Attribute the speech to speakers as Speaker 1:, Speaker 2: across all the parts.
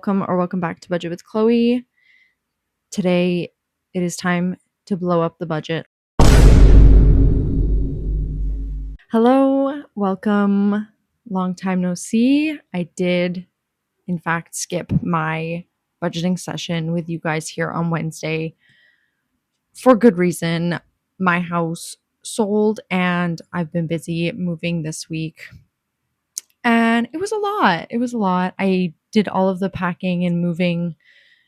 Speaker 1: Welcome back to Budget with Chloe. Today it is time to blow up the budget. Hello, welcome. Long time no see. I did, in fact, skip my budgeting session with you guys here on Wednesday for good reason. My house sold and I've been busy moving this week. And it was a lot. I did all of the packing and moving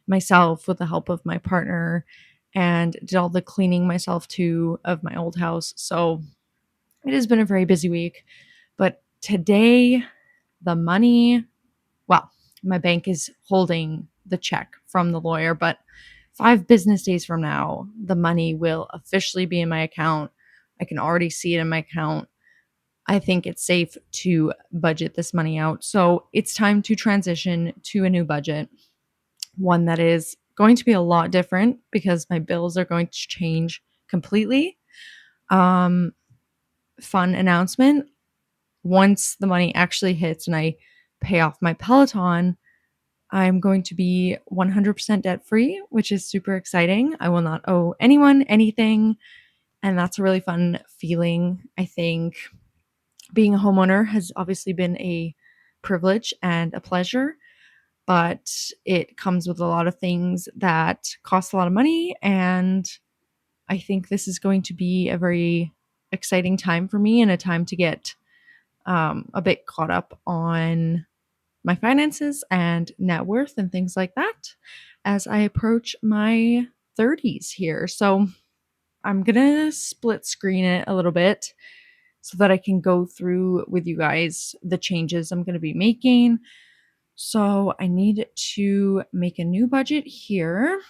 Speaker 1: myself with the help of my partner and did all the cleaning myself too of my old house. So it has been a very busy week. But today, the money, well, my bank is holding the check from the lawyer, but 5 business days from now, the money will officially be in my account. I can already see it in my account. I think it's safe to budget this money out. So it's time to transition to a new budget, one that is going to be a lot different because my bills are going to change completely. Fun announcement. Once the money actually hits and I pay off my Peloton, I'm going to be 100% debt free, which is super exciting. I will not owe anyone anything. And that's a really fun feeling. I think being a homeowner has obviously been a privilege and a pleasure, but it comes with a lot of things that cost a lot of money. And I think this is going to be a very exciting time for me and a time to get a bit caught up on my finances and net worth and things like that as I approach my 30s here. So I'm going to split screen it a little bit so that I can go through with you guys the changes I'm going to be making. So I need to make a new budget here.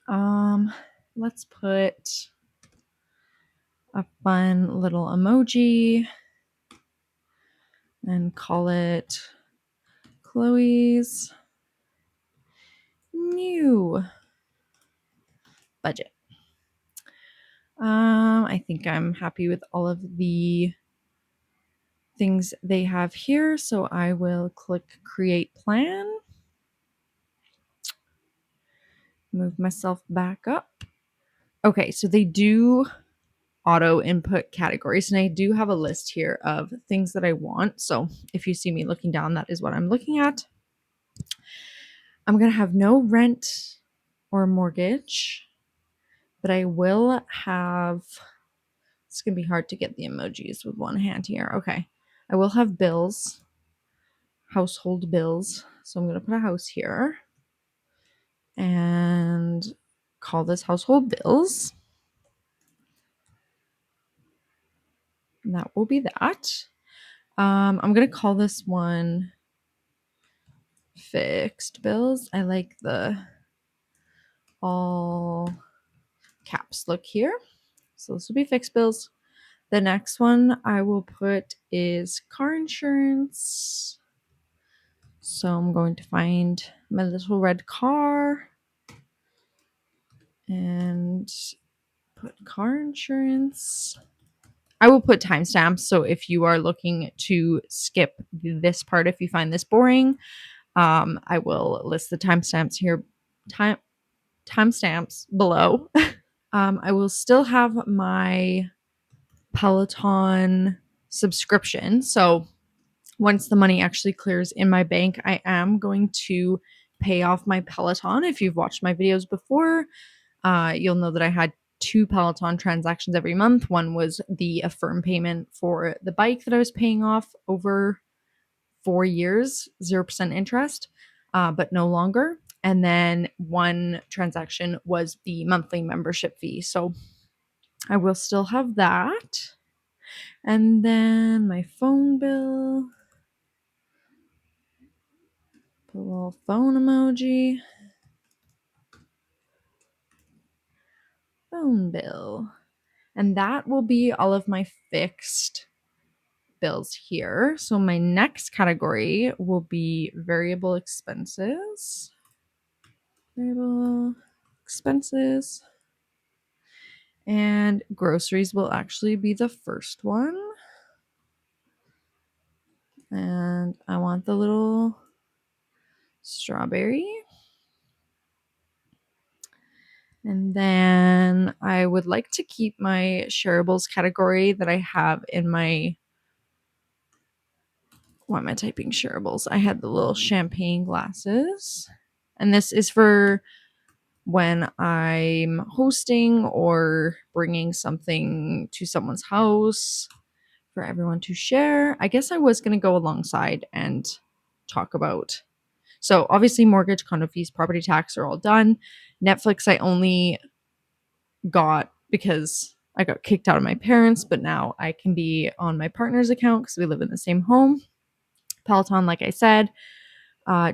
Speaker 1: Let's put a fun little emoji and call it Chloe's new budget. I think I'm happy with all of the things they have here, so I will click create plan. Move myself back up. Okay, so they do auto input categories, and I do have a list here of things that I want. So if you see me looking down, that is what I'm looking at. I'm going to have no rent or mortgage, but I will have, it's going to be hard to get the emojis with one hand here. Okay. I will have bills, household bills. So I'm going to put a house here and call this household bills. And that will be that. I'm going to call this one fixed bills. I like the all caps look here. So this will be fixed bills. The next one I will put is car insurance. So I'm going to find my little red car and put car insurance. I will put timestamps. So if you are looking to skip this part, if you find this boring, I will list the timestamps here. Timestamps below. I will still have my Peloton subscription. So once the money actually clears in my bank, I am going to pay off my Peloton. If you've watched my videos before, you'll know that I had 2 Peloton transactions every month. One was the affirm payment for the bike that I was paying off over 4 years, 0% interest, but no longer. And then one transaction was the monthly membership fee. So I will still have that. And then my phone bill. Put a little phone emoji. Phone bill. And that will be all of my fixed bills here. So my next category will be variable expenses. Variable expenses. And groceries will actually be the first one. And I want the little strawberry. And then I would like to keep my shareables category that I have in my, why am I typing shareables? I had the little champagne glasses. And this is for when I'm hosting or bringing something to someone's house for everyone to share. I guess I was going to go alongside and talk about. So obviously mortgage, condo fees, property tax are all done. Netflix I only got because I got kicked out of my parents, but now I can be on my partner's account because we live in the same home. Peloton, like I said,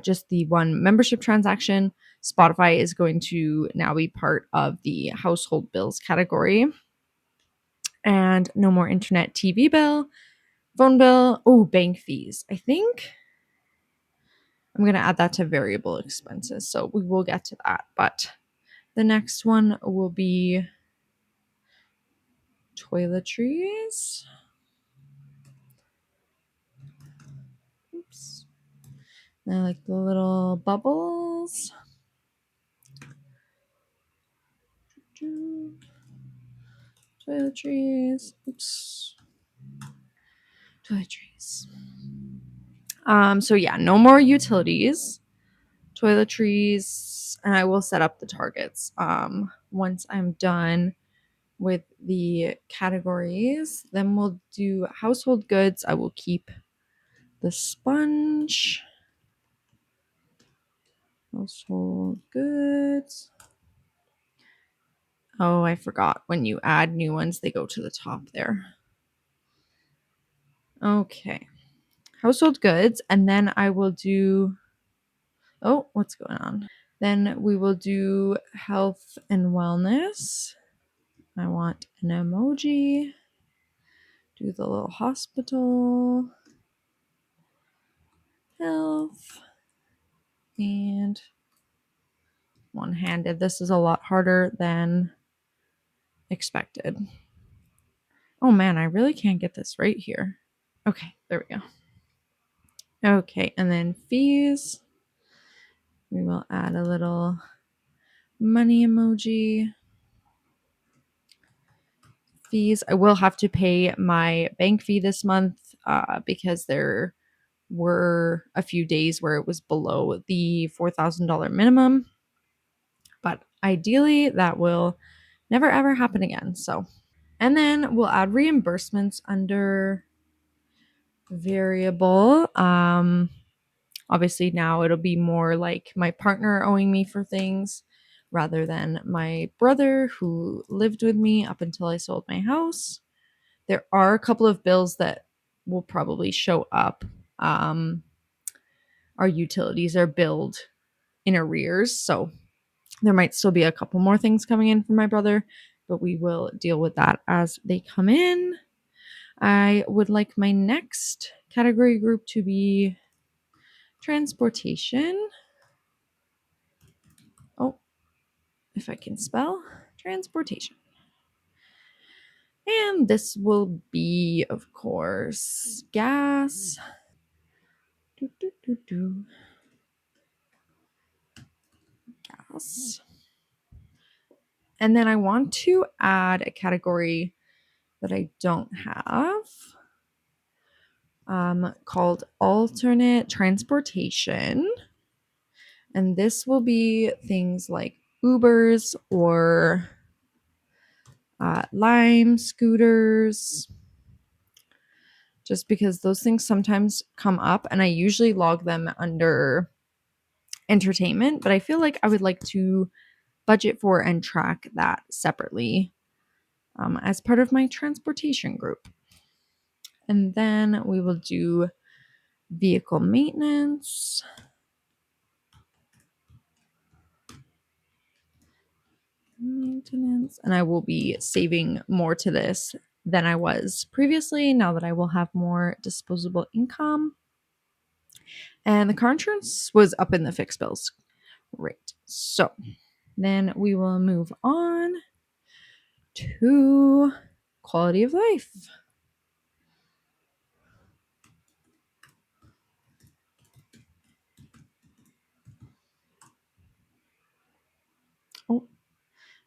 Speaker 1: just the one membership transaction. Spotify is going to now be part of the household bills category. And no more internet, TV bill, phone bill. Oh, bank fees. I think I'm going to add that to variable expenses. So we will get to that. But the next one will be toiletries. Oops. I like the little bubbles. Toiletries. Oops. Toiletries. So yeah, no more utilities, toiletries, and I will set up the targets. Once I'm done with the categories, then we'll do household goods. I will keep the sponge. Household goods. Oh, I forgot. When you add new ones, they go to the top there. Okay. Household goods. And then I will do. Oh, what's going on? Then we will do health and wellness. I want an emoji. Do the little hospital. Health. And one-handed. This is a lot harder than expected. Oh man, I really can't get this right here. Okay, there we go. Okay, and then fees. We will add a little money emoji. Fees. I will have to pay my bank fee this month because there were a few days where it was below the $4,000 minimum. But ideally, that will never ever happen again. So, and then we'll add reimbursements under variable. Obviously, now it'll be more like my partner owing me for things rather than my brother who lived with me up until I sold my house. There are a couple of bills that will probably show up. Our utilities are billed in arrears, so there might still be a couple more things coming in from my brother, but we will deal with that as they come in. I would like my next category group to be transportation. Oh, if I can spell transportation. And this will be, of course, gas. Gas. And then I want to add a category that I don't have called alternate transportation. And this will be things like Ubers or Lime scooters, just because those things sometimes come up and I usually log them under entertainment, but I feel like I would like to budget for and track that separately as part of my transportation group. And then we will do vehicle maintenance. And I will be saving more to this than I was previously now that I will have more disposable income. And the car insurance was up in the fixed bills. Great. So then we will move on to quality of life.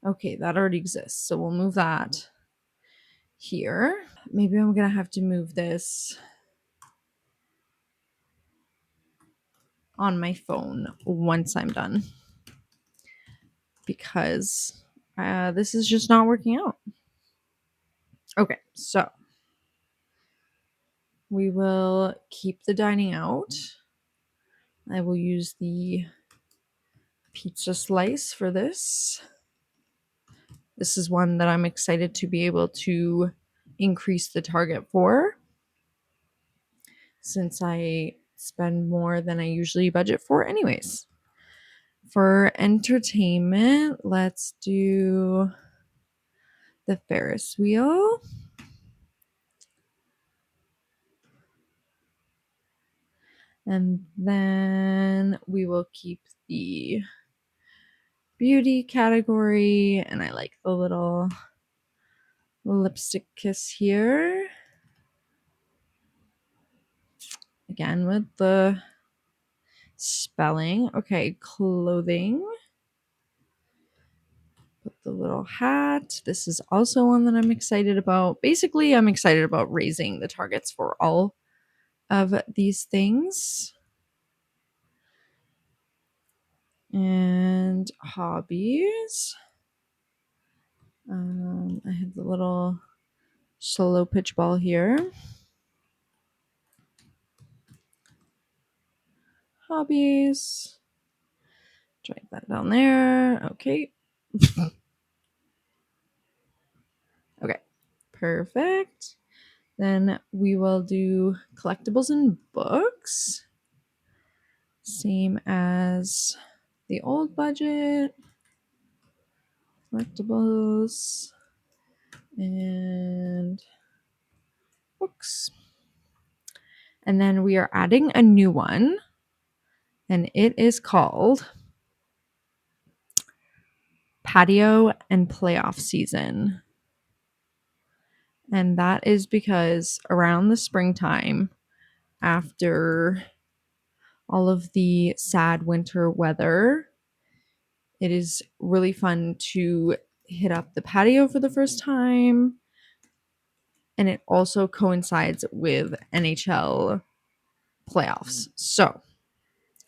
Speaker 1: Okay, that already exists. So we'll move that here. Maybe I'm going to have to move this on my phone once I'm done because this is just not working out. Okay, so we will keep the dining out. I will use the pizza slice for this. This is one that I'm excited to be able to increase the target for since I spend more than I usually budget for anyways. For entertainment, let's do the Ferris wheel. And then we will keep the beauty category. And I like the little lipstick kiss here. Again, with the spelling. Okay, clothing. Put the little hat. This is also one that I'm excited about. Basically, I'm excited about raising the targets for all of these things. And hobbies. I have the little solo pitch ball here. Hobbies. Drag that down there. Okay. Okay. Perfect. Then we will do collectibles and books. Same as the old budget. Collectibles and books. And then we are adding a new one, and it is called Patio and Playoff Season. And that is because around the springtime, after all of the sad winter weather, it is really fun to hit up the patio for the first time. And it also coincides with NHL playoffs. So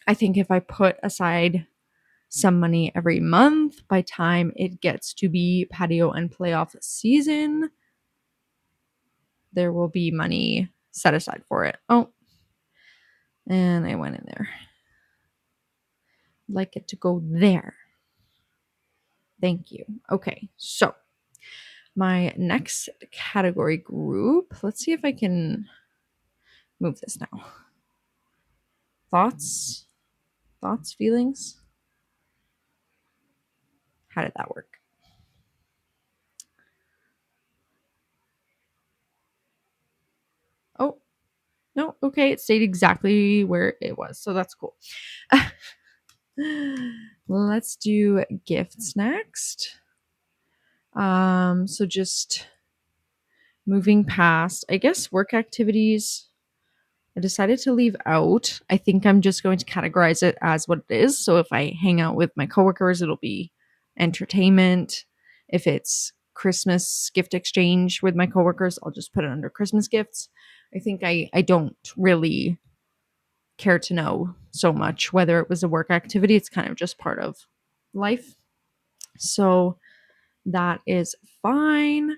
Speaker 1: I think if I put aside some money every month, by time it gets to be patio and playoff season, there will be money set aside for it. Oh, and I went in there. I'd like it to go there. Thank you. Okay, so my next category group, let's see if I can move this now. Thoughts, feelings. How did that work? Oh, no, okay, it stayed exactly where it was, so that's cool. Let's do gifts next. So just moving past, I guess, work activities. I decided to leave out. I think I'm just going to categorize it as what it is. So if I hang out with my coworkers, it'll be entertainment. If it's Christmas gift exchange with my coworkers, I'll just put it under Christmas gifts. I think I don't really care to know so much whether it was a work activity. It's kind of just part of life. So that is fine.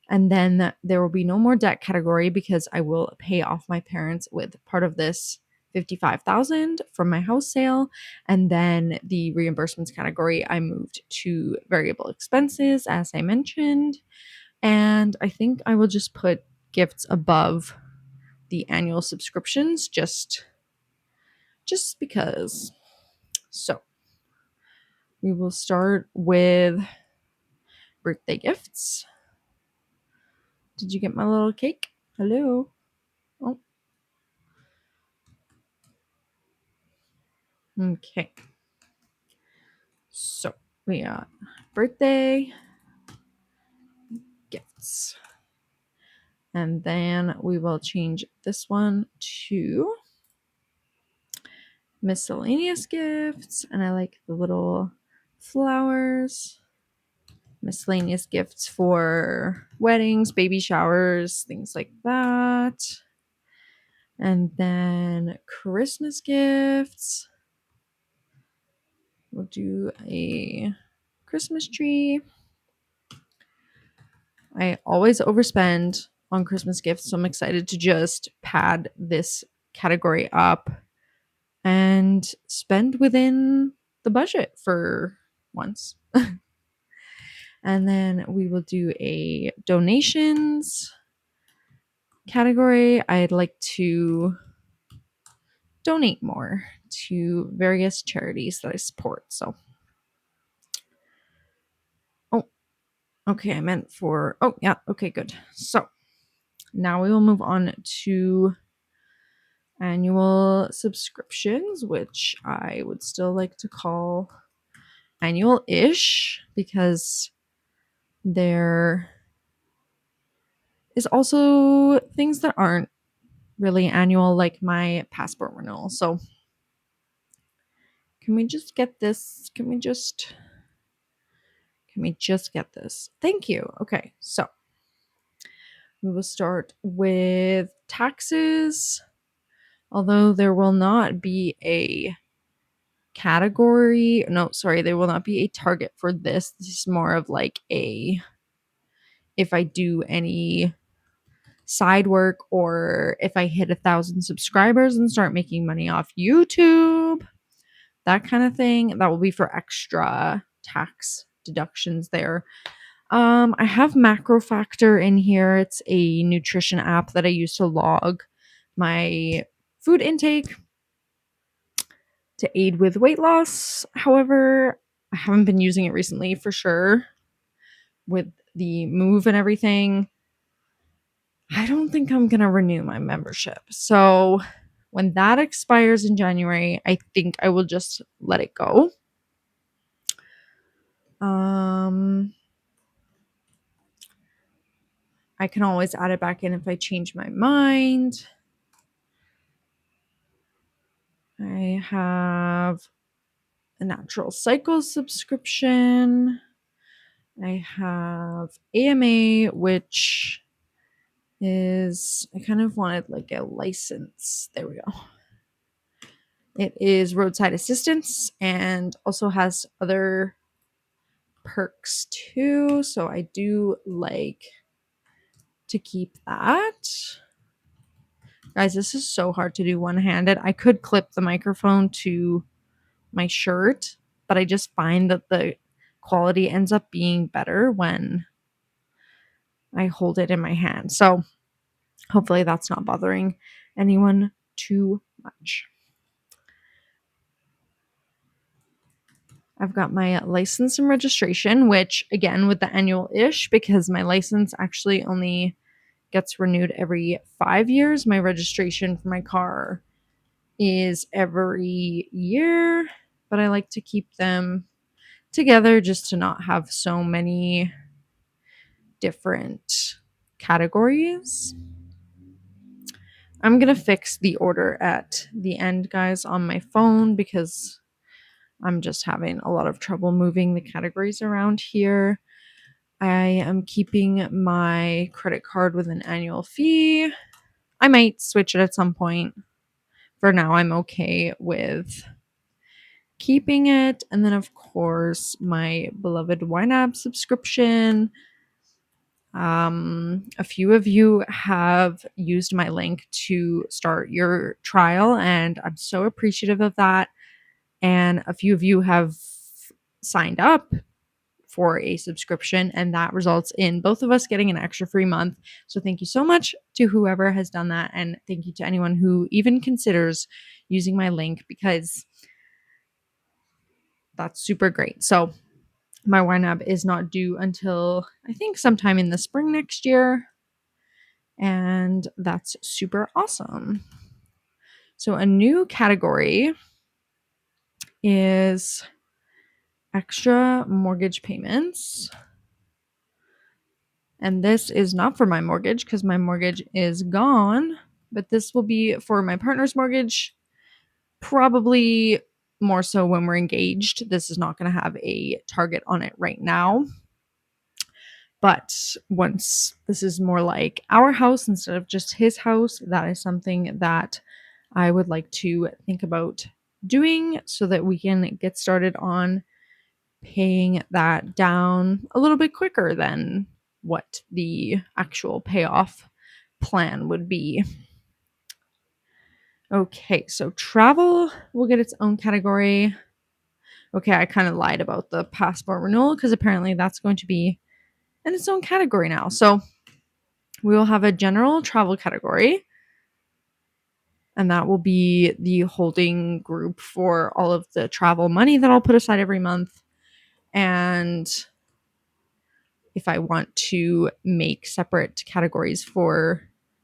Speaker 1: And then there will be no more debt category because I will pay off my parents with part of this 55,000 from my house sale. And then the reimbursements category, I moved to variable expenses, as I mentioned. And I think I will just put gifts above the annual subscriptions just because. So we will start with birthday gifts. Did you get my little cake? Hello. Oh. Okay. So we got birthday gifts. And then we will change this one to miscellaneous gifts. And I like the little flowers. miscellaneous gifts for weddings, baby showers, things like that. And then Christmas gifts. We'll do a Christmas tree. I always overspend on Christmas gifts, so I'm excited to just pad this category up and spend within the budget for once. And then we will do a donations category. I'd like to donate more to various charities that I support. So, oh, okay, I meant for, oh, yeah, okay, good. So now we will move on to annual subscriptions, which I would still like to call annual-ish because there is also things that aren't really annual, like my passport renewal. So can we just get this? Can we just get this? Thank you. Okay, so we will start with taxes. Although there will not be a category. No, sorry, there will not be a target for this. This is more of like a if I do any side work or if I hit 1,000 subscribers and start making money off YouTube, that kind of thing. That will be for extra tax deductions there. I have Macro Factor in here. It's a nutrition app that I use to log my food intake to aid with weight loss. However, I haven't been using it recently for sure with the move and everything. I don't think I'm going to renew my membership. So when that expires in January, I think I will just let it go. I can always add it back in if I change my mind. I have a Natural Cycle subscription. I have AMA, which is, I kind of wanted like a license. There we go. It is roadside assistance and also has other perks too. So I do like to keep that. Guys, this is so hard to do one-handed. I could clip the microphone to my shirt, but I just find that the quality ends up being better when I hold it in my hand. So hopefully that's not bothering anyone too much. I've got my license and registration, which again with the annual-ish, because my license actually only gets renewed every 5 years. My registration for my car is every year, but I like to keep them together just to not have so many different categories. I'm going to fix the order at the end, guys, on my phone because I'm just having a lot of trouble moving the categories around here. I am keeping my credit card with an annual fee. I might switch it at some point. For now, I'm okay with keeping it. And then, of course, my beloved YNAB subscription. A few of you have used my link to start your trial, and I'm so appreciative of that. And a few of you have signed up for a subscription, and that results in both of us getting an extra free month. So thank you so much to whoever has done that, and thank you to anyone who even considers using my link because that's super great. So my YNAB is not due until I think sometime in the spring next year, and that's super awesome. So a new category is extra mortgage payments. And this is not for my mortgage because my mortgage is gone, but this will be for my partner's mortgage, probably more so when we're engaged. This is not going to have a target on it right now. But once this is more like our house instead of just his house, that is something that I would like to think about doing so that we can get started on paying that down a little bit quicker than what the actual payoff plan would be. Okay, so travel will get its own category. Okay, I kind of lied about the passport renewal because apparently that's going to be in its own category now. So we will have a general travel category, and that will be the holding group for all of the travel money that I'll put aside every month. And if I want to make separate categories for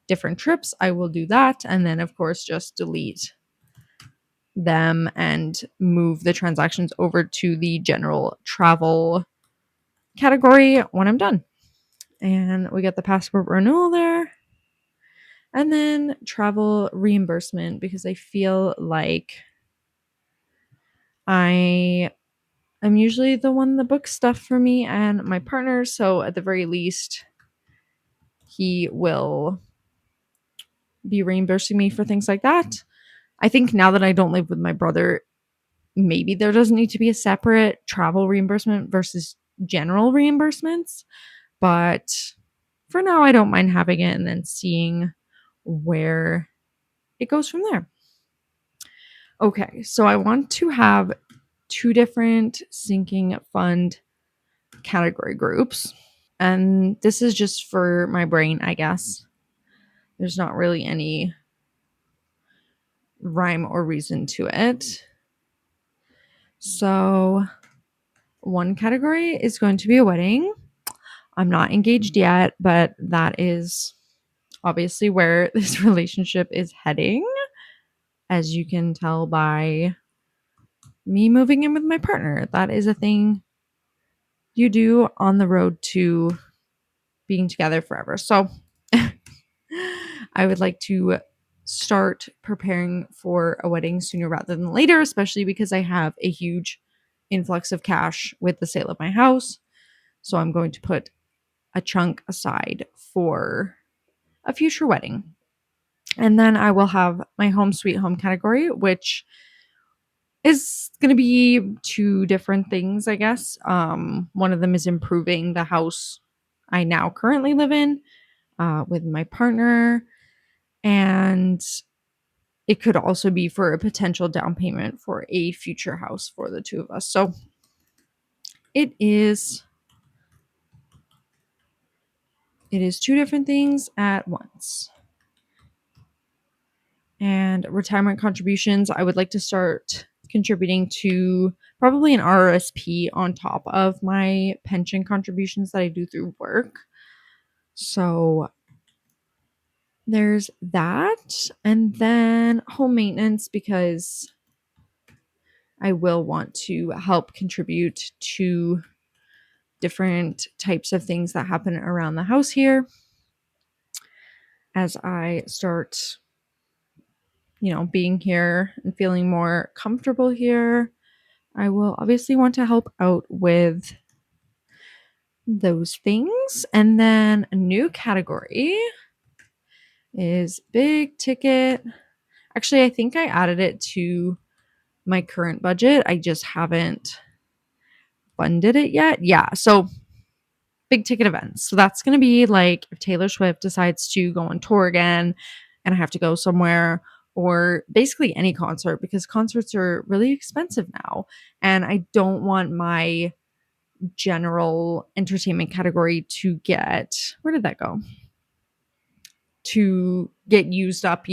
Speaker 1: different trips, I will do that. And then, of course, just delete them and move the transactions over to the general travel category when I'm done. And we get the passport renewal there. And then travel reimbursement, because I feel like I am usually the one that books stuff for me and my partner. So at the very least, he will be reimbursing me for things like that. I think now that I don't live with my brother, maybe there doesn't need to be a separate travel reimbursement versus general reimbursements. But for now, I don't mind having it and then seeing where it goes from there. Okay, so I want to have two different sinking fund category groups. And this is just for my brain, I guess. There's not really any rhyme or reason to it. So, one category is going to be a wedding. I'm not engaged yet, but that is obviously where this relationship is heading, as you can tell by me moving in with my partner. That is a thing you do on the road to being together forever. So I would like to start preparing for a wedding sooner rather than later, especially because I have a huge influx of cash with the sale of my house. So I'm going to put a chunk aside for a future wedding. And then I will have my home sweet home category, which is going to be two different things, I guess. One of them is improving the house I now currently live in with my partner. And it could also be for a potential down payment for a future house for the two of us. So it is two different things at once. And retirement contributions, I would like to start contributing to probably an RRSP on top of my pension contributions that I do through work. So there's that. And then home maintenance, because I will want to help contribute to different types of things that happen around the house here as I start, being here and feeling more comfortable here. I will obviously want to help out with those things. And then a new category is big ticket. Actually, I think I added it to my current budget. I just haven't funded it yet. Yeah. So big ticket events. So that's going to be like if Taylor Swift decides to go on tour again and I have to go somewhere, or basically any concert, because concerts are really expensive now. And I don't want my general entertainment category to where did that go? To get used up,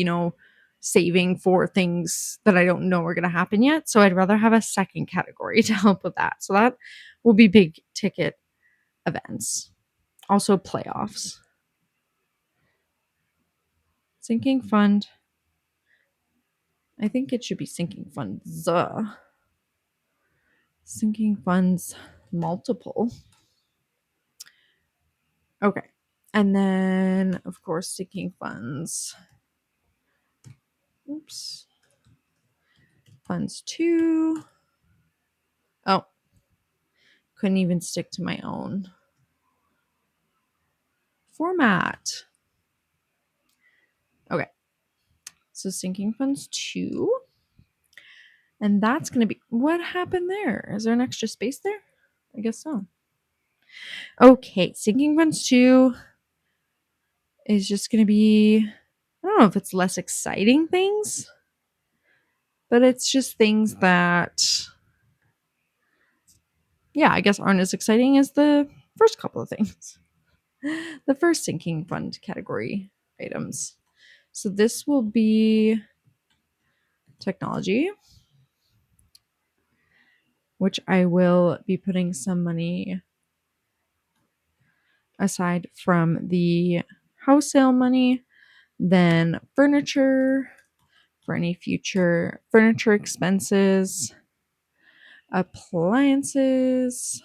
Speaker 1: saving for things that I don't know are going to happen yet. So I'd rather have a second category to help with that. So that will be big ticket events. Also playoffs. Sinking fund. I think it should be sinking funds. Sinking funds multiple. Okay. And then, of course, sinking funds. Oops. Funds 2. Oh. Couldn't even stick to my own. format. Okay. So sinking funds 2. And that's going to be, what happened there? Is there an extra space there? I guess so. Okay. Sinking funds 2 is just going to be, I don't know if it's less exciting things, but it's just things that, yeah, I guess aren't as exciting as the first couple of things. The first sinking fund category items. So this will be technology, which I will be putting some money aside from the house sale money. Then furniture for any future furniture expenses, appliances,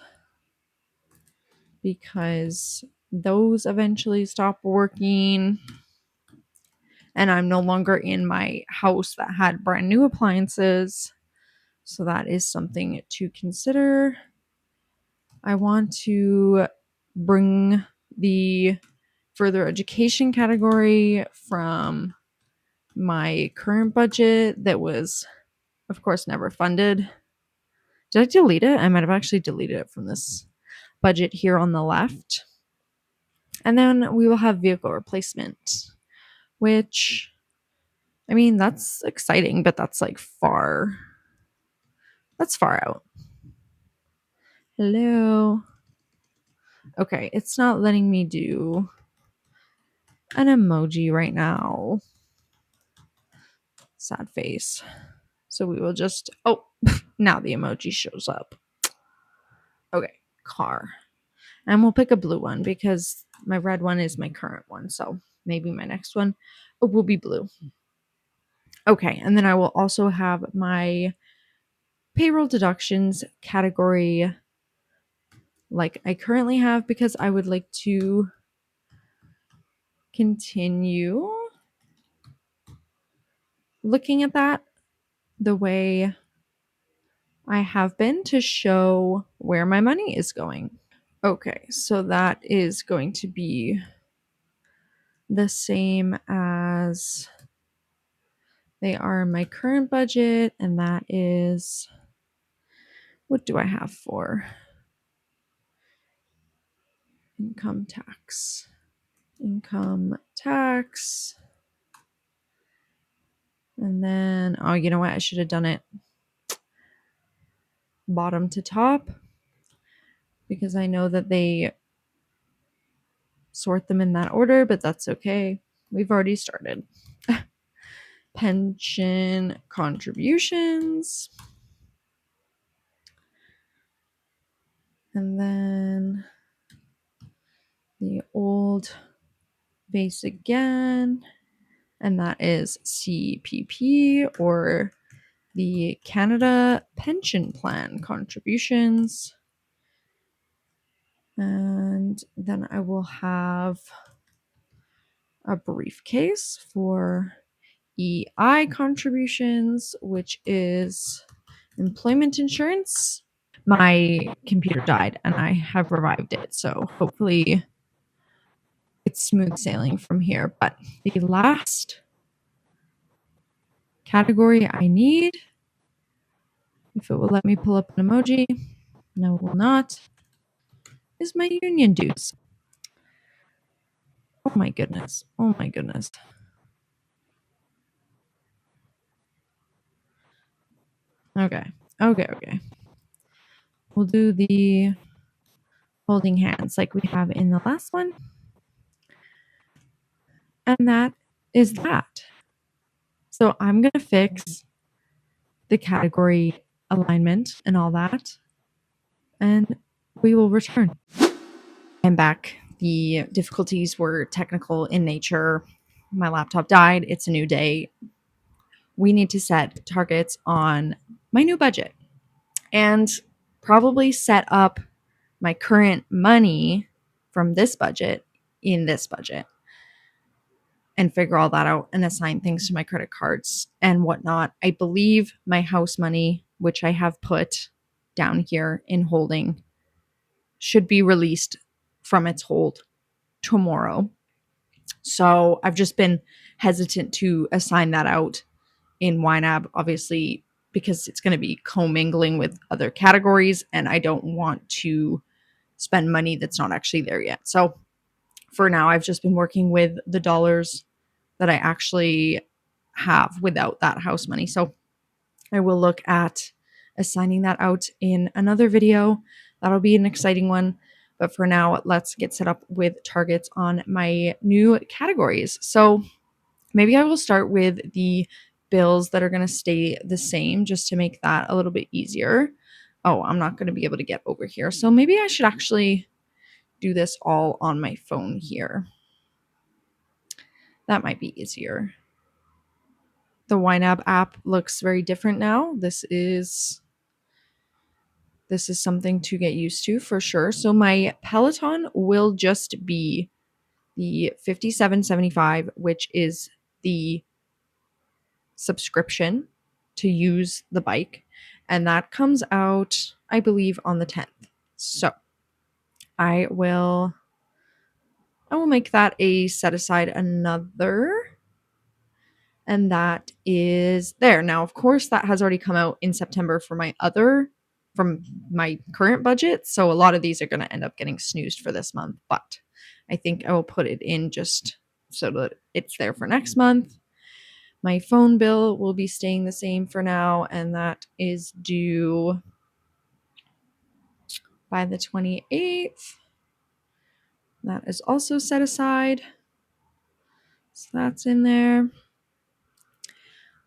Speaker 1: because those eventually stop working. And I'm no longer in my house that had brand new appliances. So that is something to consider. I want to bring the further education category from my current budget that was, of course, never funded. Did I delete it? I might have actually deleted it from this budget here on the left. And then we will have vehicle replacement, which, I mean, that's exciting, but that's like far out. Hello. Okay, it's not letting me do an emoji right now. Sad face. So we will just, oh, now the emoji shows up. Okay, car. And we'll pick a blue one because my red one is my current one. So maybe my next one will be blue. Okay, and then I will also have my payroll deductions category like I currently have because I would like to continue looking at that the way I have been to show where my money is going. Okay, so that is going to be the same as they are in my current budget, and that is, what do I have for income tax? Income tax. And then, oh, you know what? I should have done it bottom to top because I know that they sort them in that order, but that's okay. We've already started. Pension contributions. And then the old base again. And that is CPP or the Canada Pension Plan contributions. And then I will have a briefcase for EI contributions, which is employment insurance. My computer died and I have revived it. So hopefully it's smooth sailing from here. But the last category I need, if it will let me pull up an emoji, no, it will not, is my union dues. Oh my goodness. Oh my goodness. Okay. We'll do the holding hands like we have in the last one. And that is that. So I'm going to fix the category alignment and all that. And we will return. I'm back. The difficulties were technical in nature. My laptop died. It's a new day. We need to set targets on my new budget and probably set up my current money from this budget in this budget and figure all that out and assign things to my credit cards and whatnot. I believe my house money, which I have put down here in holding, should be released from its hold tomorrow. So I've just been hesitant to assign that out in YNAB, obviously, because it's going to be commingling with other categories, and I don't want to spend money that's not actually there yet. So for now, I've just been working with the dollars that I actually have without that house money. So I will look at assigning that out in another video. That'll be an exciting one. But for now, let's get set up with targets on my new categories. So maybe I will start with the bills that are going to stay the same just to make that a little bit easier. Oh, I'm not going to be able to get over here. So maybe I should actually do this all on my phone here. That might be easier. The YNAB app looks very different now. This is something to get used to for sure. So my Peloton will just be the 57.75, which is the subscription to use the bike, and that comes out, I believe, on the 10th. So I will make that a set aside another, and that is there. Now, of course, that has already come out in September from my current budget, so a lot of these are going to end up getting snoozed for this month, but I think I will put it in just so that it's there for next month. My phone bill will be staying the same for now, and that is due by the 28th. That is also set aside. So that's in there.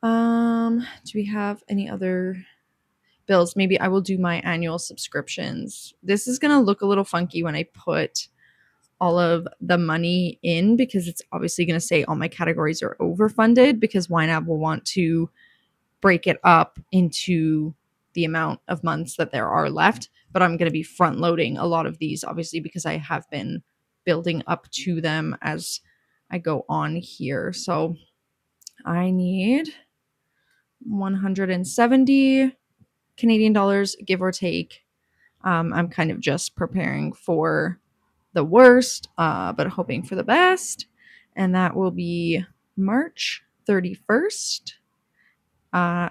Speaker 1: Do we have any other bills? Maybe I will do my annual subscriptions. This is going to look a little funky when I put all of the money in, because it's obviously going to say all my categories are overfunded, because YNAB will want to break it up into the amount of months that there are left. But I'm going to be front loading a lot of these, obviously, because I have been building up to them as I go on here. So I need 170 Canadian dollars, give or take. I'm kind of just preparing for the worst, but hoping for the best. And that will be March 31st.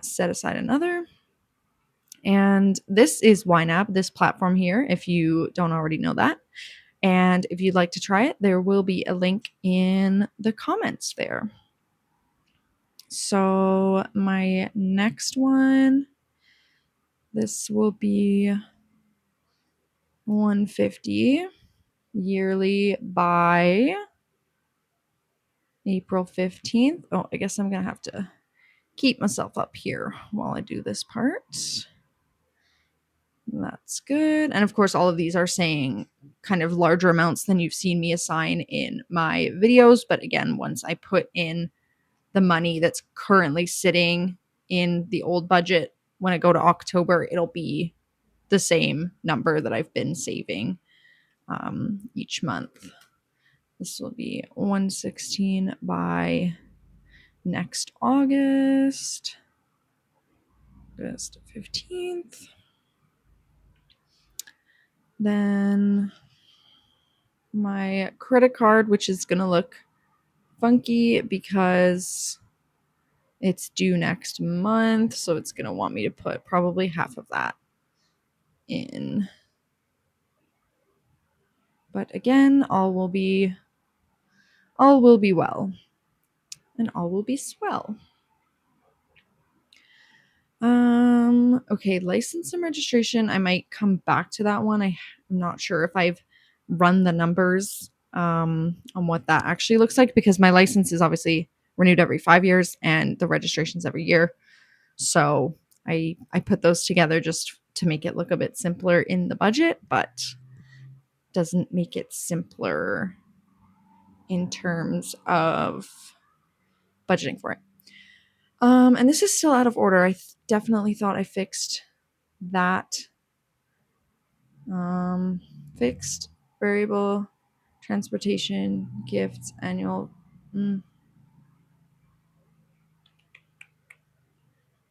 Speaker 1: Set aside another. And this is YNAB, this platform here, if you don't already know that. And if you'd like to try it, there will be a link in the comments there. So my next one, this will be 150 yearly by April 15th. Oh, I guess I'm going to have to keep myself up here while I do this part. That's good. And of course, all of these are saying kind of larger amounts than you've seen me assign in my videos. But again, once I put in the money that's currently sitting in the old budget, when I go to October, it'll be the same number that I've been saving each month. This will be 116 by next August 15th. Then my credit card, which is going to look funky because it's due next month. So it's going to want me to put probably half of that in. But again, all will be well. And all will be swell. Okay, license and registration. I might come back to that one. I'm not sure if I've run the numbers on what that actually looks like, because my license is obviously renewed every 5 years and the registration's every year. So I put those together just to make it look a bit simpler in the budget, but doesn't make it simpler in terms of budgeting for it. And this is still out of order. I definitely thought I fixed that. Fixed variable transportation gifts annual. I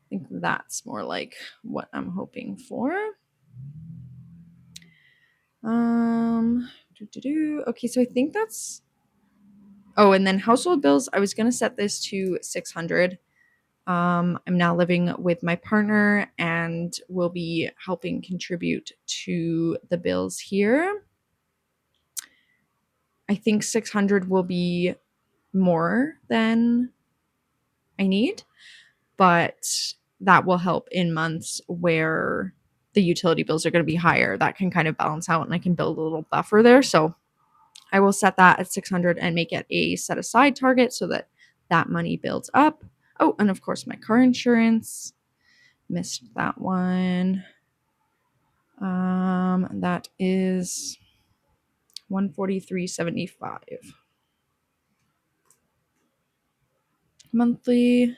Speaker 1: think that's more like what I'm hoping for. Okay, so I think that's... Oh, and then household bills, I was going to set this to 600. I'm now living with my partner and will be helping contribute to the bills here. I think 600 will be more than I need, but that will help in months where the utility bills are going to be higher. That can kind of balance out and I can build a little buffer there. So I will set that at 600 and make it a set aside target so that that money builds up. Oh, and of course my car insurance. Missed that one. That is 143.75 monthly.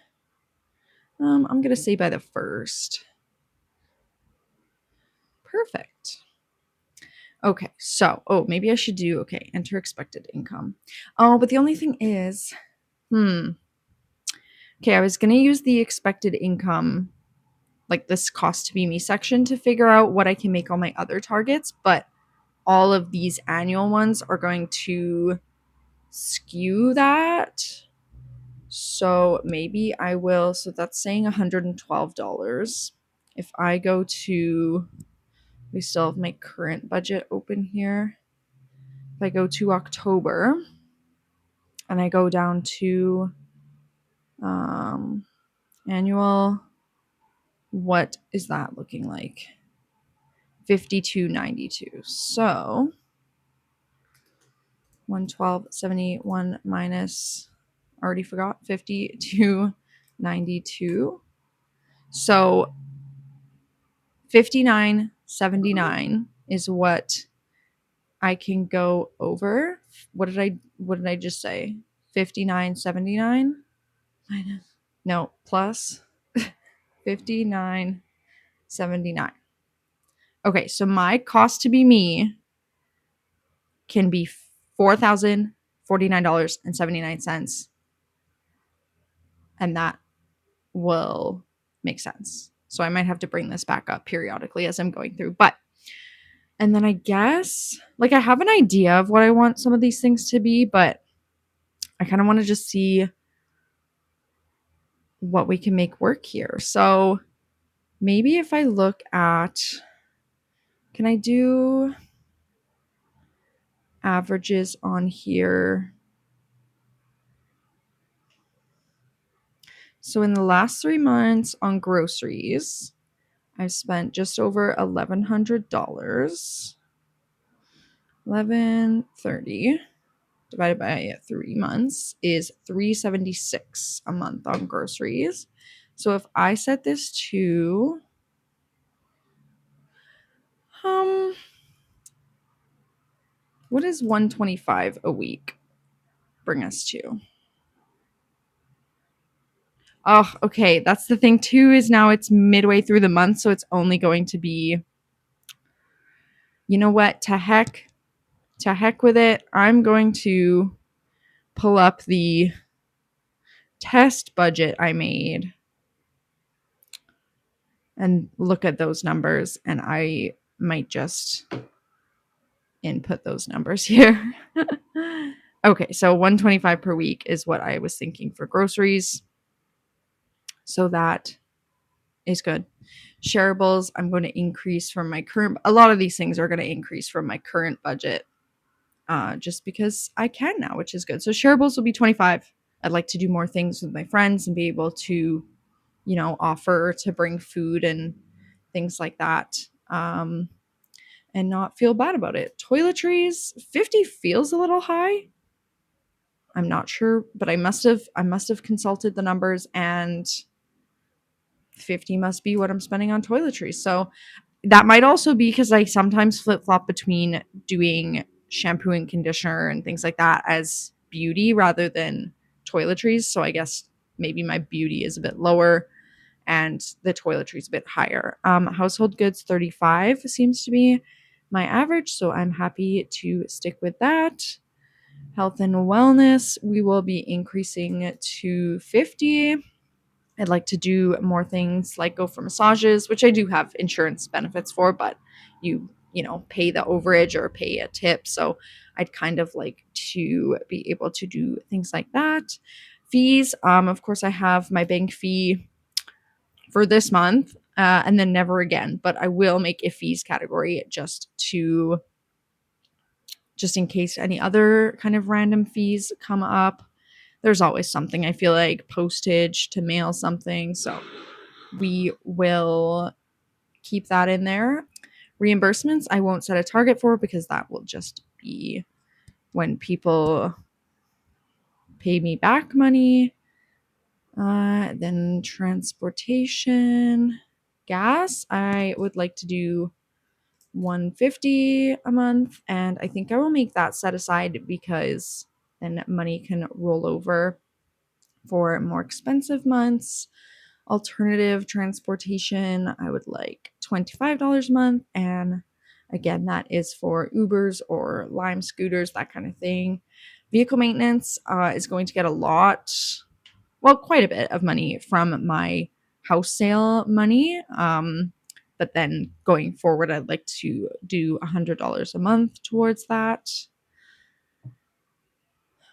Speaker 1: I'm gonna say by the first. Perfect. Okay, so maybe I should do enter expected income. Oh, but the only thing is, okay, I was gonna use the expected income, like this cost to be me section, to figure out what I can make all my other targets, but all of these annual ones are going to skew that. So maybe I will, so that's saying $112. If I go to, we still have my current budget open here. If I go to October and I go down to annual, what is that looking like? 52.92. So 112.71 minus, already forgot, 52.92. So 59.79 is what I can go over. What did I just say? 59.79 minus, no, plus 59.79. Okay, so my cost to be me can be $4,049.79, and that will make sense. So I might have to bring this back up periodically as I'm going through. But, and then I guess, like, I have an idea of what I want some of these things to be, but I kind of want to just see what we can make work here. So maybe if I look at, can I do averages on here? So in the last 3 months on groceries, I've spent just over $1,100. 1130 divided by 3 months is $376 a month on groceries. So if I set this to what is 125 a week bring us to? Oh, okay. That's the thing too, is now it's midway through the month, so it's only going to be, you know what? To heck with it. I'm going to pull up the test budget I made and look at those numbers, and I might just input those numbers here. Okay, so 125 per week is what I was thinking for groceries. So that is good. Shareables, I'm going to increase from my current, a lot of these things are going to increase from my current budget just because I can now, which is good. So shareables will be 25. I'd like to do more things with my friends and be able to, offer to bring food and things like that. And not feel bad about it. Toiletries, 50 feels a little high. I'm not sure, but I must have consulted the numbers, and 50 must be what I'm spending on toiletries. So that might also be because I sometimes flip-flop between doing shampoo and conditioner and things like that as beauty rather than toiletries. So I guess maybe my beauty is a bit lower and the toiletries a bit higher. Household goods, 35 seems to be my average, so I'm happy to stick with that. Health and wellness, we will be increasing to 50. I'd like to do more things like go for massages, which I do have insurance benefits for, but you pay the overage or pay a tip. So I'd kind of like to be able to do things like that. Fees, of course, I have my bank fee for this month, and then never again. But I will make a fees category just in case any other kind of random fees come up. There's always something, I feel like, postage to mail something. So we will keep that in there. Reimbursements, I won't set a target for because that will just be when people pay me back money. Then transportation, gas, I would like to do 150 a month, and I think I will make that set aside because then money can roll over for more expensive months. Alternative transportation, I would like $25 a month, and again, that is for Ubers or Lime scooters, that kind of thing. Vehicle maintenance is going to get quite a bit of money from my house sale money. But then going forward, I'd like to do $100 a month towards that.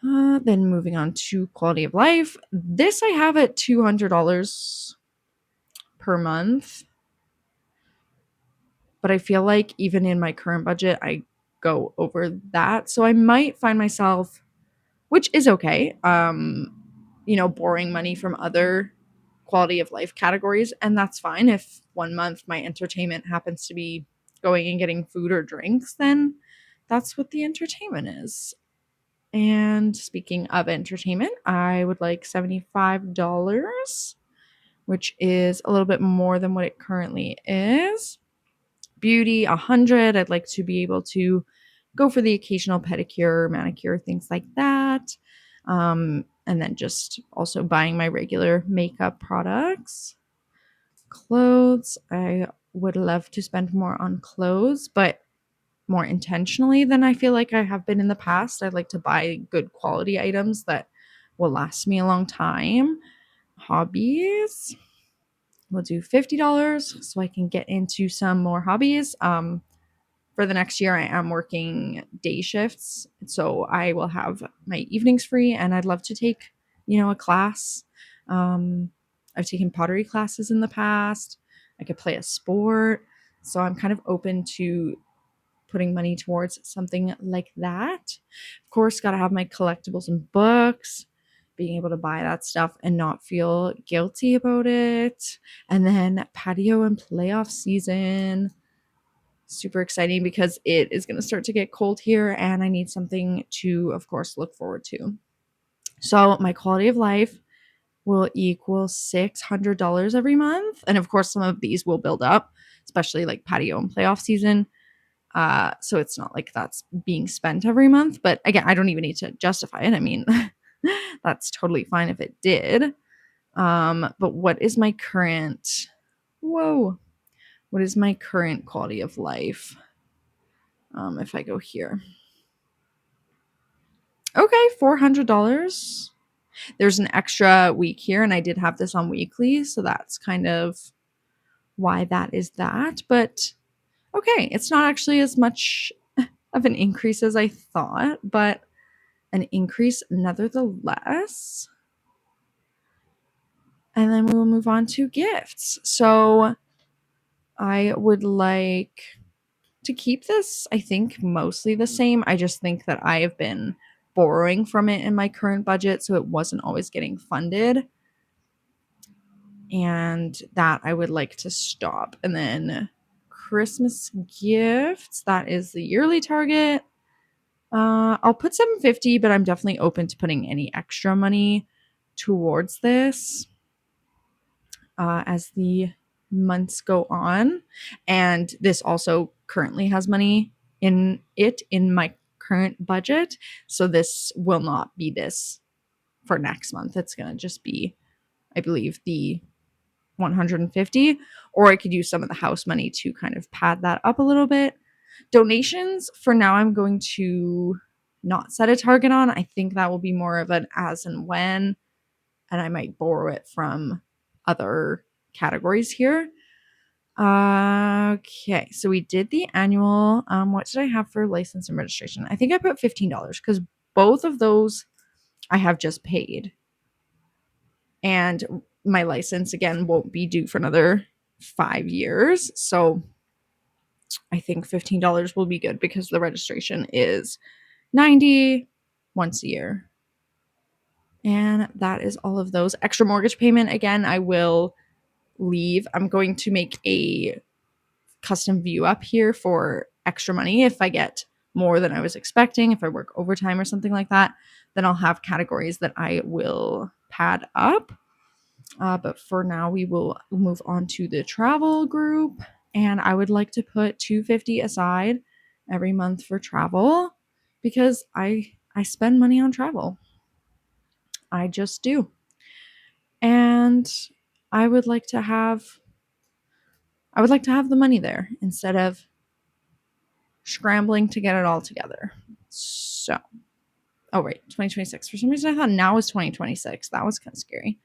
Speaker 1: Then moving on to quality of life. This I have at $200 per month. But I feel like even in my current budget, I go over that. So I might find myself, which is okay, borrowing money from other quality of life categories. And that's fine. If one month my entertainment happens to be going and getting food or drinks, then that's what the entertainment is. And speaking of entertainment, I would like $75, which is a little bit more than what it currently is. Beauty, 100. I'd like to be able to go for the occasional pedicure, manicure, things like that. And then just also buying my regular makeup products. Clothes, I would love to spend more on clothes, but more intentionally than I feel like I have been in the past. I'd like to buy good quality items that will last me a long time. Hobbies, we'll do $50 so I can get into some more hobbies. For the next year, I am working day shifts, so I will have my evenings free, and I'd love to take, a class. I've taken pottery classes in the past. I could play a sport, so I'm kind of open to putting money towards something like that. Of course, got to have my collectibles and books, being able to buy that stuff and not feel guilty about it. And then patio and playoff season. Super exciting because it is going to start to get cold here and I need something to, of course, look forward to. So my quality of life will equal $600 every month. And of course, some of these will build up, especially like patio and playoff season. So it's not like that's being spent every month. But again, I don't even need to justify it. I mean, that's totally fine if it did. But what is my current quality of life? If I go here. Okay, $400. There's an extra week here, and I did have this on weekly, so that's kind of why that is that. But okay, it's not actually as much of an increase as I thought, but an increase nevertheless. And then we will move on to gifts. So I would like to keep this, I think, mostly the same. I just think that I have been borrowing from it in my current budget, so it wasn't always getting funded. And that I would like to stop. And then Christmas gifts, that is the yearly target. I'll put $750, but I'm definitely open to putting any extra money towards this as the months go on. And this also currently has money in my current budget. So this will not be this for next month. It's going to just be, I believe, the 150, or I could use some of the house money to kind of pad that up a little bit. Donations, for now, I'm going to not set a target on. I think that will be more of an as and when, and I might borrow it from other categories here. Okay, so we did the annual. What did I have for license and registration? I think I put $15 because both of those I have just paid. And my license again won't be due for another 5 years. So I think $15 will be good because the registration is 90 once a year. And that is all of those. Extra mortgage payment, again, I will leave. I'm going to make a custom view up here for extra money. If I get more than I was expecting, if I work overtime or something like that, then I'll have categories that I will pad up. But for now, we will move on to the travel group. And I would like to put $250 aside every month for travel because I spend money on travel. I just do. And I would like to have the money there instead of scrambling to get it all together. So, oh right, 2026. For some reason I thought now was 2026. That was kind of scary.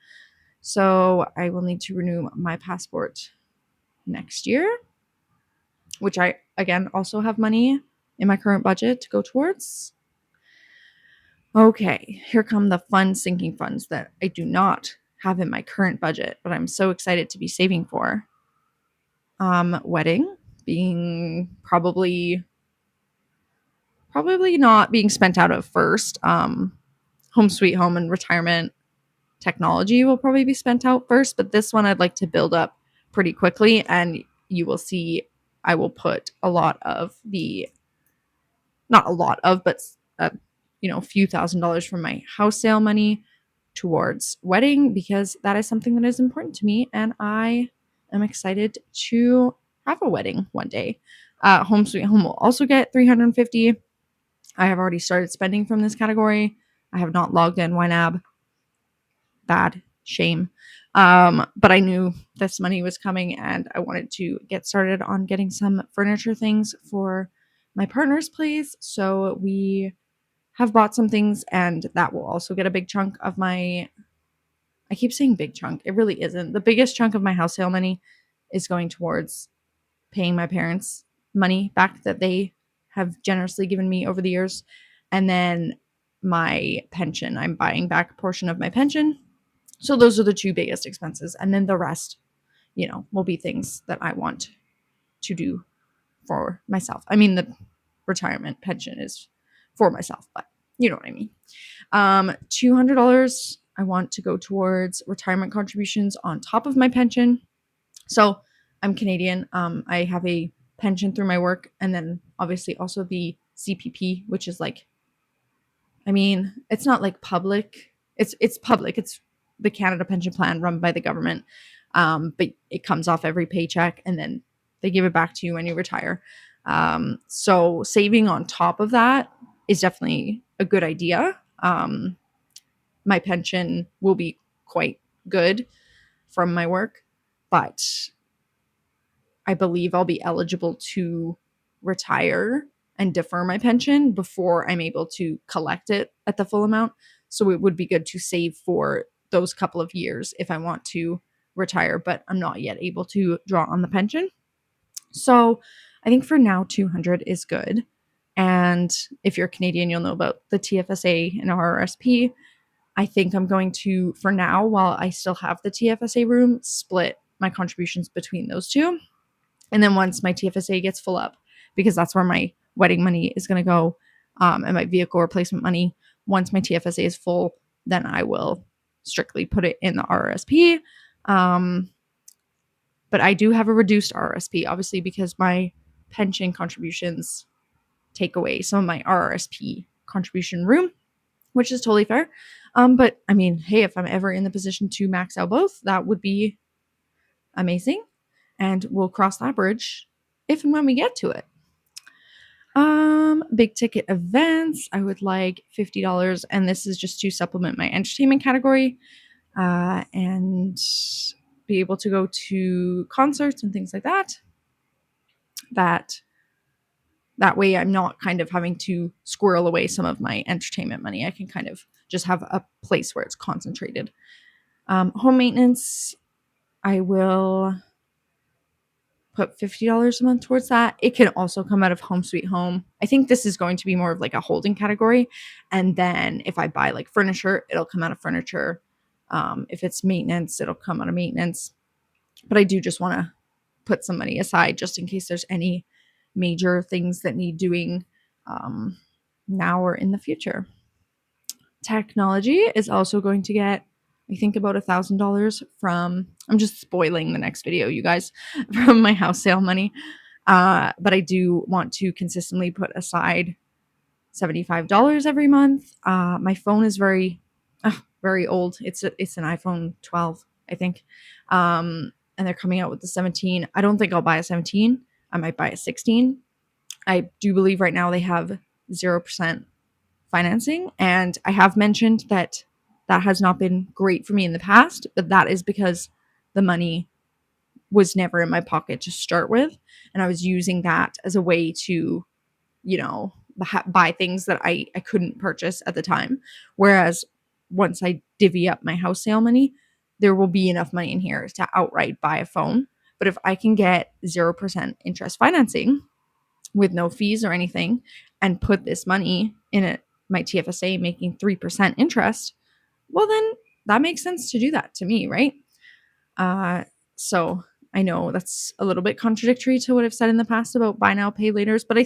Speaker 1: So, I will need to renew my passport next year, which I again also have money in my current budget to go towards. Okay, here come the fun sinking funds that I do not have in my current budget, but I'm so excited to be saving for. Wedding being probably not being spent out of first. Home sweet home and retirement technology will probably be spent out first, but this one I'd like to build up pretty quickly, and you will see I will put a lot of the, not a lot of, but a few $1,000s from my house sale money towards wedding because that is something that is important to me, and I am excited to have a wedding one day. Home sweet home will also get 350. I have already started spending from this category. I have not logged in YNAB. Bad. Shame. But I knew this money was coming and I wanted to get started on getting some furniture things for my partner's place. So we have bought some things and that will also get a big chunk of my, I keep saying big chunk. It really isn't. The biggest chunk of my house sale money is going towards paying my parents money back that they have generously given me over the years. And then my pension, I'm buying back a portion of my pension. So those are the two biggest expenses. And then the rest, will be things that I want to do for myself. I mean, the retirement pension is for myself, but you know what I mean. $200 I want to go towards retirement contributions on top of my pension. So I'm Canadian. I have a pension through my work, and then obviously also the CPP, which is like, I mean, it's not like public. It's public. It's the Canada Pension Plan run by the government, but it comes off every paycheck, and then they give it back to you when you retire. So saving on top of that is definitely a good idea. My pension will be quite good from my work, but I believe I'll be eligible to retire and defer my pension before I'm able to collect it at the full amount. So it would be good to save for those couple of years if I want to retire, but I'm not yet able to draw on the pension. So I think for now, 200 is good. And if you're Canadian, you'll know about the TFSA and RRSP. I think I'm going to, for now, while I still have the TFSA room, split my contributions between those two. And then once my TFSA gets full up, because that's where my wedding money is going to go, and my vehicle replacement money, once my TFSA is full, then I will strictly put it in the RRSP. But I do have a reduced RRSP, obviously, because my pension contributions take away some of my RRSP contribution room, which is totally fair. But I mean, hey, if I'm ever in the position to max out both, that would be amazing. And we'll cross that bridge if and when we get to it. Big ticket events, I would like $50, and this is just to supplement my entertainment category, and be able to go to concerts and things like that. That way I'm not kind of having to squirrel away some of my entertainment money. I can kind of just have a place where it's concentrated. Home maintenance, I will put $50 a month towards that. It can also come out of Home Sweet Home. I think this is going to be more of like a holding category. And then if I buy like furniture, it'll come out of furniture. If it's maintenance, it'll come out of maintenance. But I do just want to put some money aside just in case there's any major things that need doing now or in the future. Technology is also going to get, I think, about $1,000 from, I'm just spoiling the next video, you guys, from my house sale money. But I do want to consistently put aside $75 every month. My phone is very old. It's an iPhone 12, I think. And they're coming out with the 17. I don't think I'll buy a 17. I might buy a 16. I do believe right now they have 0% financing. And I have mentioned that that has not been great for me in the past, but that is because the money was never in my pocket to start with. And I was using that as a way to, you know, buy things that I couldn't purchase at the time. Whereas once I divvy up my house sale money, there will be enough money in here to outright buy a phone. But if I can get 0% interest financing with no fees or anything and put this money in my TFSA making 3% interest, well, then that makes sense to do that to me, right? So I know that's a little bit contradictory to what I've said in the past about buy now, pay laters, but I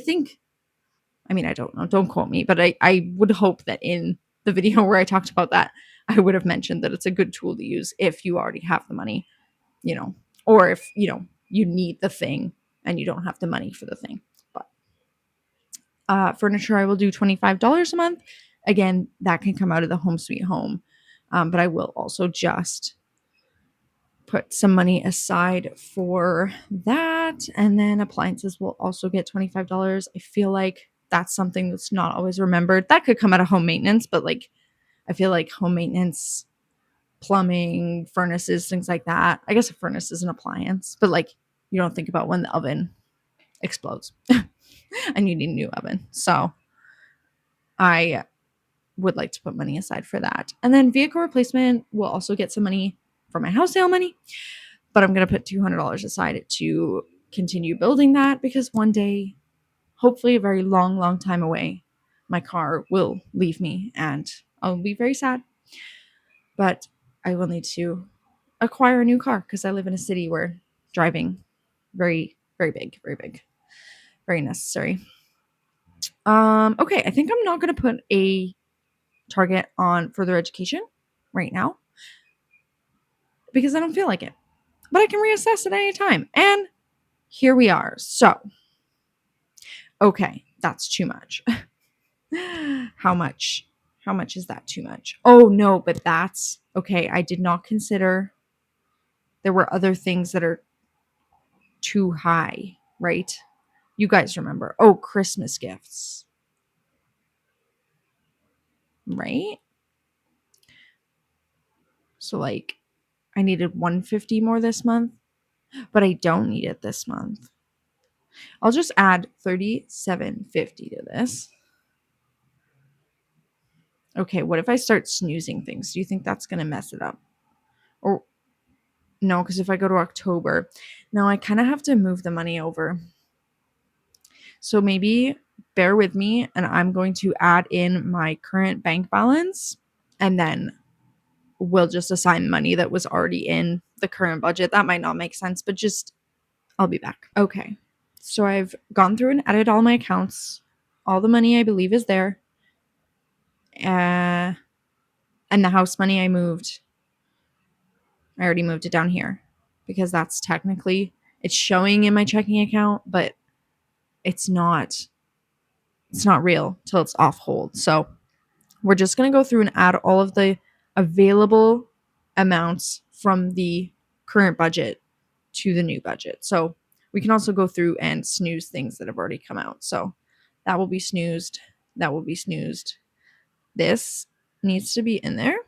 Speaker 1: mean, I don't know, don't quote me, but I would hope that in the video where I talked about that, I would have mentioned that it's a good tool to use if you already have the money, you know, or if, you know, you need the thing and you don't have the money for the thing. But furniture, I will do $25 a month. Again, that can come out of the Home Sweet Home. But I will also just put some money aside for that. And then appliances will also get $25. I feel like that's something that's not always remembered. That could come out of home maintenance, but like I feel like home maintenance, plumbing, furnaces, things like that. I guess a furnace is an appliance, but like you don't think about when the oven explodes and you need a new oven. So I would like to put money aside for that. And then vehicle replacement will also get some money for my house sale money, but I'm going to put $200 aside to continue building that because one day, hopefully a very long, long time away, my car will leave me and I'll be very sad. But I will need to acquire a new car because I live in a city where driving very, very big, very necessary. Okay, I think I'm not going to put a target on further education right now because I don't feel like it. But I can reassess at any time. And here we are. So, okay, that's too much. How much? How much is that too much? Oh, no, but that's okay. I did not consider there were other things that are too high, right? You guys remember. Oh, Christmas gifts. Right? So like I needed 150 more this month, but I don't need it this month. I'll just add 37.50 to this. Okay, what if I start snoozing things? Do you think that's going to mess it up? Or no, because if I go to October, now I kind of have to move the money over. So maybe bear with me and I'm going to add in my current bank balance and then we'll just assign money that was already in the current budget. That might not make sense, but just I'll be back. Okay. So I've gone through and added all my accounts. All the money I believe is there. And the house money I already moved it down here because that's technically it's showing in my checking account, but it's not real till it's off hold. So we're just going to go through and add all of the available amounts from the current budget to the new budget. So we can also go through and snooze things that have already come out. So that will be snoozed. That will be snoozed. This needs to be in there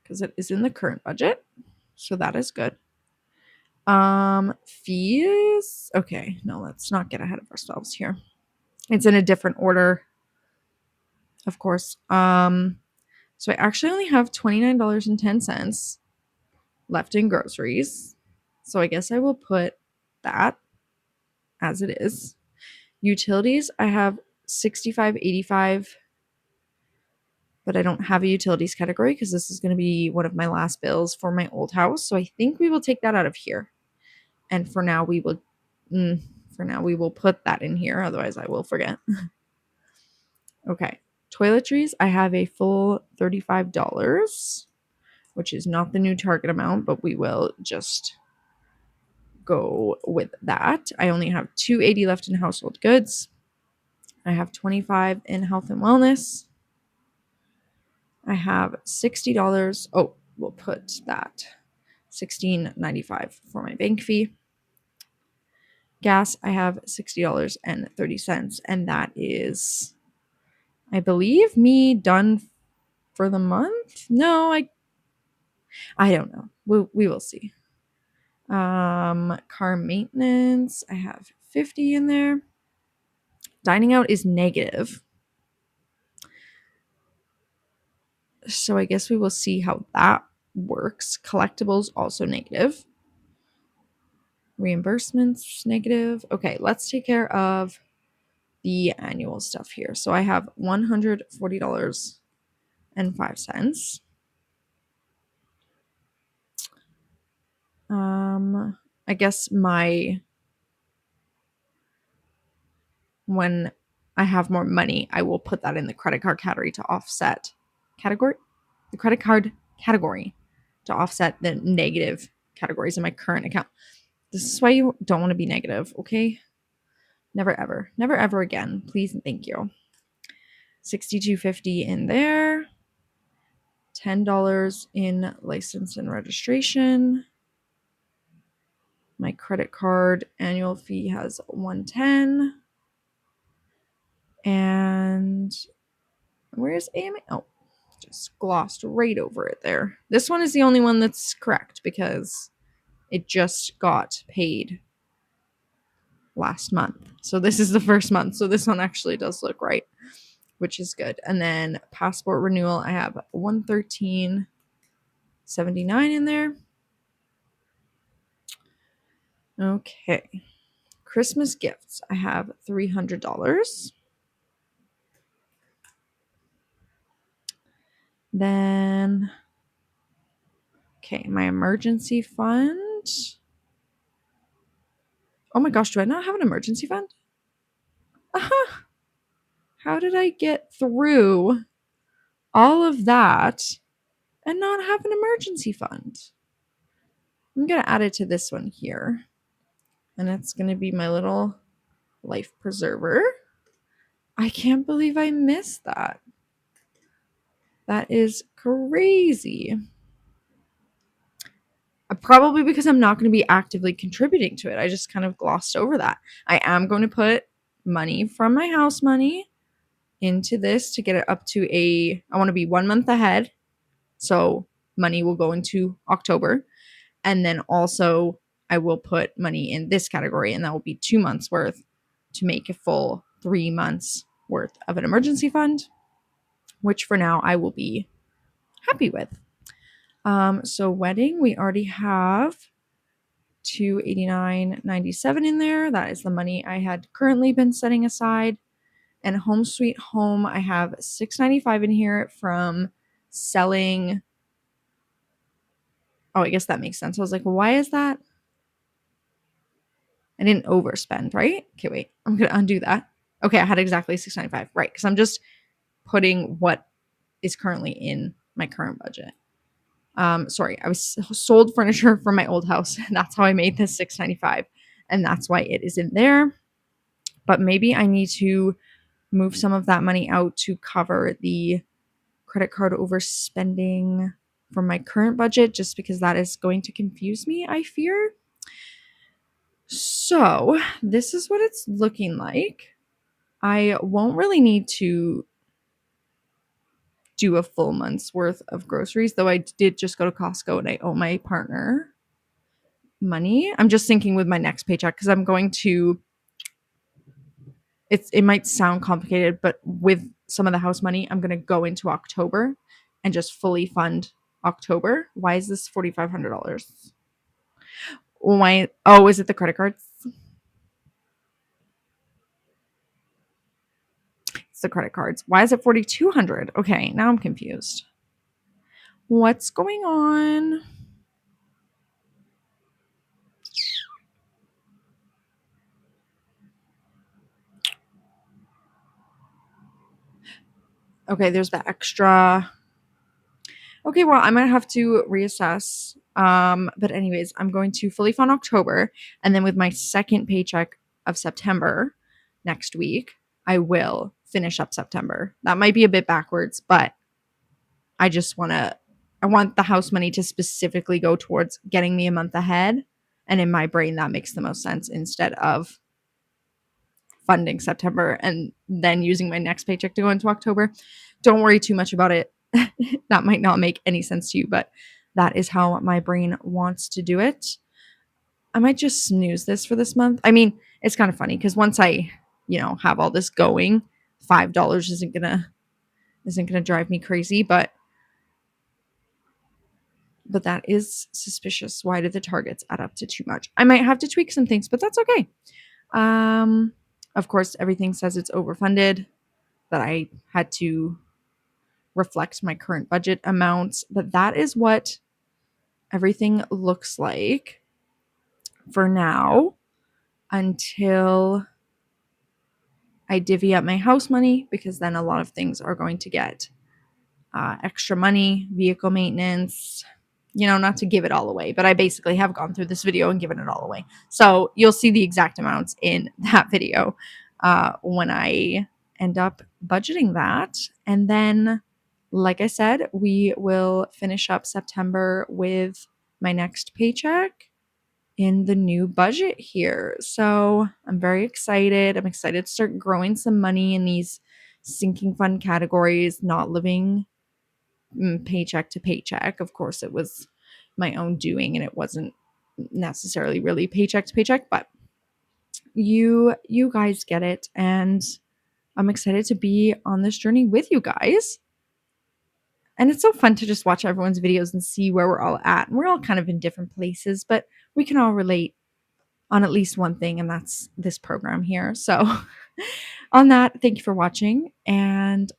Speaker 1: because it is in the current budget. So that is good. Fees. Okay, no, let's not get ahead of ourselves here. It's in a different order, of course. So I actually only have $29.10 left in groceries. So I guess I will put that as it is. Utilities, I have 65.85, but I don't have a utilities category because this is going to be one of my last bills for my old house. So I think we will take that out of here. And for now we will put that in here, otherwise I will forget. Okay. Toiletries, I have a full $35, which is not the new target amount, but we will just go with that. I only have $280 left in household goods. I have $25 in health and wellness. I have $60. Oh, we'll put that $16.95 for my bank fee. Gas, I have $60.30, and that is, I believe, me done for the month. No, I don't know. We will see. Car maintenance, I have 50 in there. Dining out is negative. So I guess we will see how that works. Collectibles also negative. Reimbursements negative. Okay, let's take care of the annual stuff here. So I have $140.05. I guess when I have more money, I will put that in the credit card category to offset the credit card category to offset the negative categories in my current account. This is why you don't want to be negative, okay? Never ever again. Please and thank you. $62.50 in there. $10 in license and registration. My credit card annual fee has $110. And where's AMA? Oh, just glossed right over it there. This one is the only one that's correct because it just got paid last month. So this is the first month. So this one actually does look right, which is good. And then passport renewal, I have $113.79 in there. Okay. Christmas gifts, I have $300. Then, okay, my emergency fund. Oh my gosh, do I not have an emergency fund? Uh-huh. How did I get through all of that and not have an emergency fund? I'm going to add it to this one here. And it's going to be my little life preserver. I can't believe I missed that. That is crazy. Probably because I'm not going to be actively contributing to it. I just kind of glossed over that. I am going to put money from my house money into this to get it up to I want to be 1 month ahead. So money will go into October. And then also I will put money in this category, and that will be 2 months worth to make a full 3 months worth of an emergency fund, which for now I will be happy with. So wedding, we already have $289.97 in there. That is the money I had currently been setting aside. And home sweet home, I have $695 in here from selling. Oh, I guess that makes sense. I was like, well, why is that? I didn't overspend, right? Okay, wait. I'm going to undo that. Okay, I had exactly $695, right? Because I'm just putting what is currently in my current budget. Sorry, I was sold furniture from my old house. And that's how I made this $695. And that's why it is in there. But maybe I need to move some of that money out to cover the credit card overspending from my current budget, just because that is going to confuse me, I fear. So this is what it's looking like. I won't really need to do a full month's worth of groceries, though I did just go to Costco and I owe my partner money. I'm just thinking with my next paycheck, because I'm going to, it might sound complicated, but with some of the house money, I'm going to go into October and just fully fund October. Why is this $4,500? Why? Oh, is it the credit cards? It's the credit cards. Why is it 4,200? Okay, now I'm confused. What's going on? Okay, there's the extra. Okay, well, I might have to reassess. But anyways, I'm going to fully fund October, and then with my second paycheck of September next week, I will finish up September. That might be a bit backwards, but I want the house money to specifically go towards getting me a month ahead. And in my brain, that makes the most sense instead of funding September and then using my next paycheck to go into October. Don't worry too much about it. That might not make any sense to you, but that is how my brain wants to do it. I might just snooze this for this month. I mean, it's kind of funny because once I, have all this going, $5 isn't gonna drive me crazy, but that is suspicious. Why did the targets add up to too much? I might have to tweak some things, but that's okay. Um, of course, everything says it's overfunded, that I had to reflect my current budget amounts, but that is what everything looks like for now until I divvy up my house money, because then a lot of things are going to get extra money, vehicle maintenance, not to give it all away, but I basically have gone through this video and given it all away. So you'll see the exact amounts in that video when I end up budgeting that. And then, like I said, we will finish up September with my next paycheck in the new budget here. So I'm very excited. I'm excited to start growing some money in these sinking fund categories, not living paycheck to paycheck. Of course, it was my own doing and it wasn't necessarily really paycheck to paycheck, but you guys get it, and I'm excited to be on this journey with you guys. And it's so fun to just watch everyone's videos and see where we're all at. And we're all kind of in different places, but we can all relate on at least one thing, and that's this program here. So on that, thank you for watching. And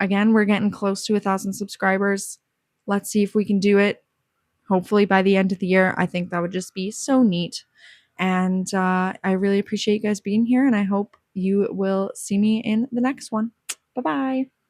Speaker 1: again, we're getting close to 1,000 subscribers. Let's see if we can do it. Hopefully by the end of the year. I think that would just be so neat. And I really appreciate you guys being here, and I hope you will see me in the next one. Bye bye.